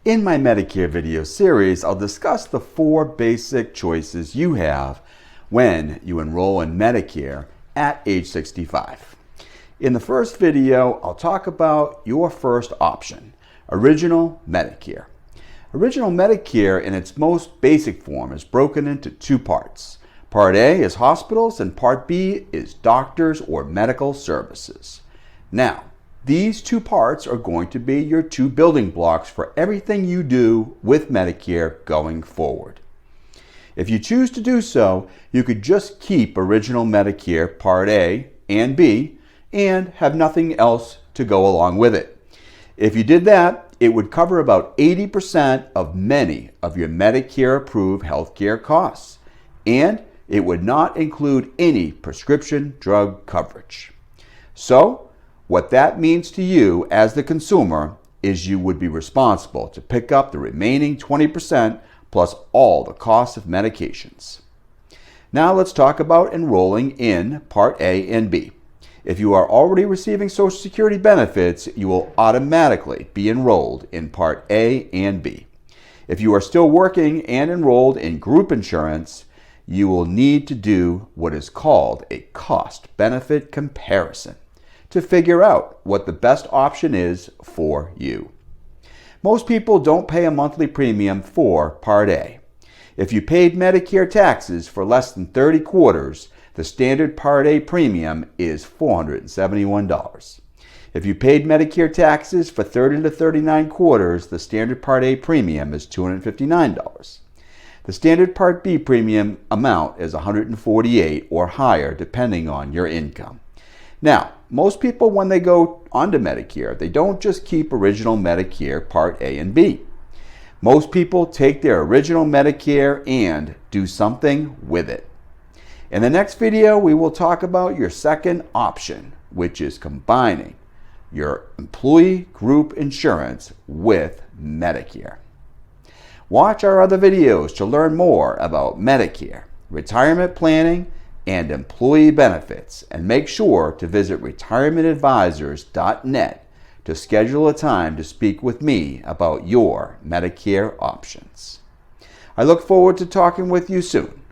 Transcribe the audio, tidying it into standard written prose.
In my Medicare video series, I'll discuss the 4 basic choices you have when you enroll in Medicare at age 65. In the first video, I'll talk about your first option, Original Medicare. Original Medicare in its most basic form is broken into 2 parts. Part A is hospitals and Part B is doctors or medical services. Now, these 2 parts are going to be your 2 building blocks for everything you do with Medicare going forward. If you choose to do so, you could just keep Original Medicare Part A and B and have nothing else to go along with it. If you did that, it would cover about 80% of many of your Medicare-approved healthcare costs, and it would not include any prescription drug coverage. So, what that means to you as the consumer is you would be responsible to pick up the remaining 20% plus all the costs of medications. Now let's talk about enrolling in Part A and B. If you are already receiving Social Security benefits, you will automatically be enrolled in Part A and B. If you are still working and enrolled in group insurance, you will need to do what is called a cost-benefit comparison to figure out what the best option is for you. Most people don't pay a monthly premium for Part A. If you paid Medicare taxes for less than 30 quarters, the standard Part A premium is $471. If you paid Medicare taxes for 30 to 39 quarters, the standard Part A premium is $259. The standard Part B premium amount is $148 or higher depending on your income. Now, most people when they go onto Medicare, they don't just keep Original Medicare Part A and B. Most people take their Original Medicare and do something with it. In the next video, we will talk about your second option, which is combining your employee group insurance with Medicare. Watch our other videos to learn more about Medicare, retirement planning, and employee benefits, and make sure to visit retirementadvisors.net to schedule a time to speak with me about your Medicare options. I look forward to talking with you soon.